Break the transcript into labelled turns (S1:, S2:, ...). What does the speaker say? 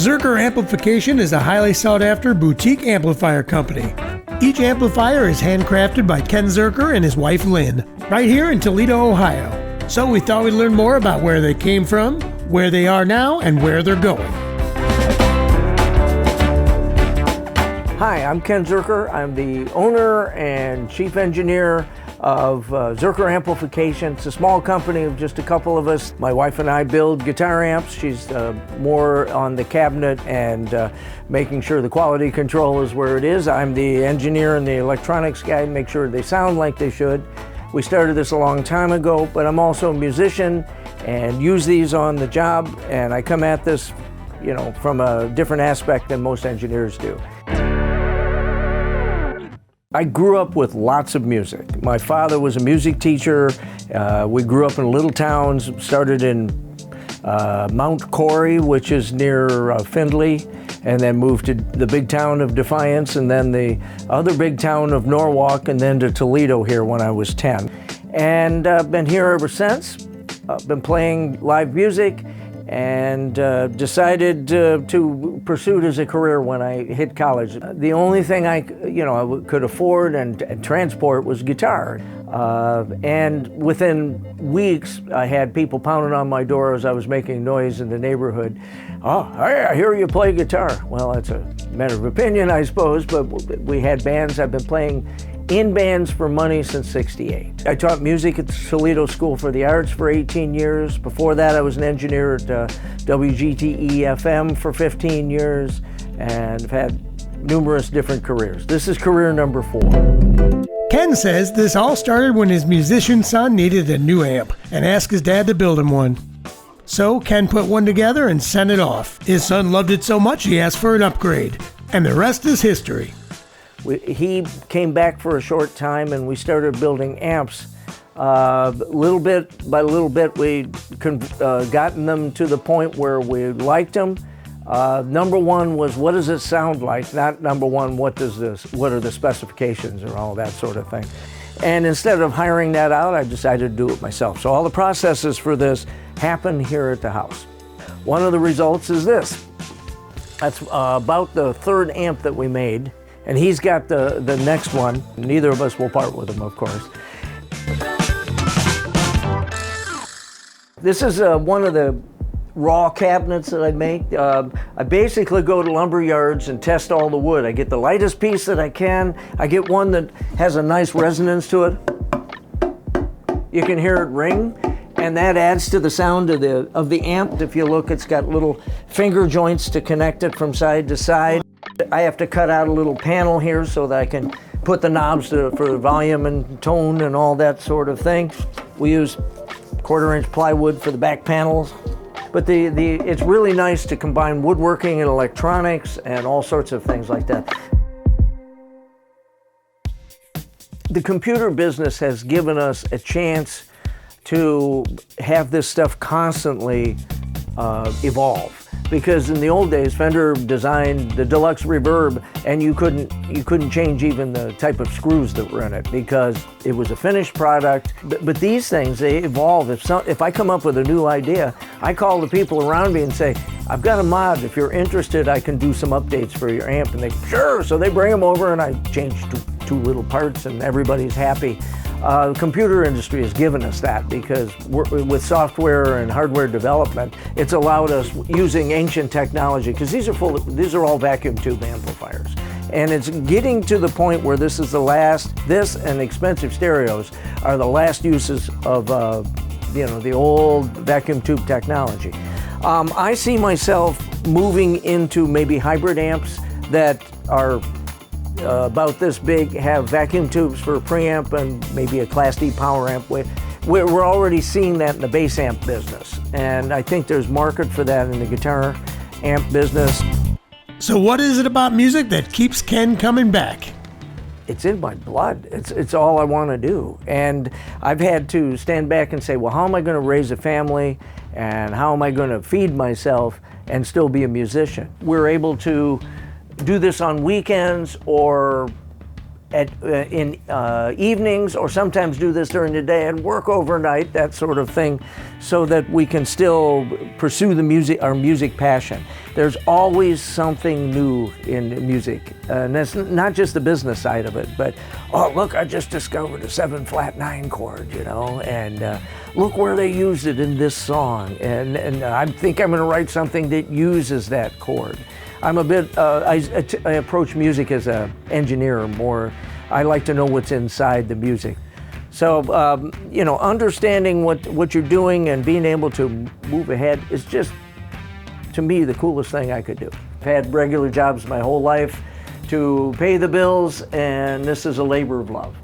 S1: Zuercher Amplification is a highly sought-after boutique amplifier company. Each amplifier is handcrafted by Ken Zerker and his wife Lynn, right here in Toledo, Ohio. So we thought we'd learn more about where they came from, where they are now, and where they're going.
S2: Hi, I'm Ken Zerker. I'm the owner and chief engineer of Zuercher Amplification. It's a small company of just a couple of us. My wife and I build guitar amps. She's more on the cabinet and making sure the quality control is where it is. I'm the engineer and the electronics guy, make sure they sound like they should. We started this a long time ago, but I'm also a musician and use these on the job, and I come at this, from a different aspect than most engineers do. I grew up with lots of music. My father was a music teacher. We grew up in little towns, started in Mount Corey, which is near Findlay, and then moved to the big town of Defiance, and then the other big town of Norwalk, and then to Toledo here when I was 10. And I've been here ever since. I've been playing live music, and decided to pursue it as a career when I hit college. The only thing I could afford and transport was guitar. And within weeks, I had people pounding on my door as I was making noise in the neighborhood. "Oh, I hear you play guitar." Well, that's a matter of opinion, I suppose, but we had bands. I've been playing in bands for money since '68. I taught music at the Toledo School for the Arts for 18 years. Before that, I was an engineer at WGTE-FM for 15 years, and I've had numerous different careers. This is career number 4.
S1: Ken says this all started when his musician son needed a new amp and asked his dad to build him one. So Ken put one together and sent it off. His son loved it so much he asked for an upgrade, and the rest is history.
S2: He came back for a short time and we started building amps. Little bit by little bit, we gotten them to the point where we liked them. Number one was, what does it sound like? Not number one, what are the specifications or all that sort of thing. And instead of hiring that out, I decided to do it myself. So all the processes for this happen here at the house. One of the results is this. That's about the 3rd amp that we made. And he's got the next one. Neither of us will part with him, of course. This is one of the raw cabinets that I make. I basically go to lumber yards and test all the wood. I get the lightest piece that I can. I get one that has a nice resonance to it. You can hear it ring, and that adds to the sound of the amp. If you look, it's got little finger joints to connect it from side to side. I have to cut out a little panel here so that I can put the knobs for the volume and tone and all that sort of thing. We use 1/4-inch plywood for the back panels. But it's really nice to combine woodworking and electronics and all sorts of things like that. The computer business has given us a chance to have this stuff constantly evolve. Because in the old days, Fender designed the deluxe reverb, and you couldn't change even the type of screws that were in it because it was a finished product. But these things, they evolve. If I come up with a new idea, I call the people around me and say, "I've got a mod. If you're interested, I can do some updates for your amp." And they, "Sure." So they bring them over, and I change two little parts, and everybody's happy. The computer industry has given us that because with software and hardware development, it's allowed us using ancient technology, because these are all vacuum tube amplifiers. And it's getting to the point where this and expensive stereos are the last uses of the old vacuum tube technology. I see myself moving into maybe hybrid amps that are about this big, have vacuum tubes for a preamp and maybe a Class D power amp. We're already seeing that in the bass amp business, and I think there's market for that in the guitar amp business.
S1: So what is it about music that keeps Ken coming back?
S2: It's in my blood. It's all I want to do. And I've had to stand back and say, well, how am I going to raise a family, and how am I going to feed myself and still be a musician? We're able to do this on weekends or in evenings, or sometimes do this during the day and work overnight, that sort of thing, so that we can still pursue our music passion. There's always something new in music, and that's not just the business side of it, but, oh, look, I just discovered a 7/9 chord, you know, and look where they used it in this song, and I think I'm going to write something that uses that chord. I'm a bit, I approach music as an engineer more. I like to know what's inside the music. So, you know, understanding what you're doing and being able to move ahead is just, to me, the coolest thing I could do. I've had regular jobs my whole life to pay the bills, and this is a labor of love.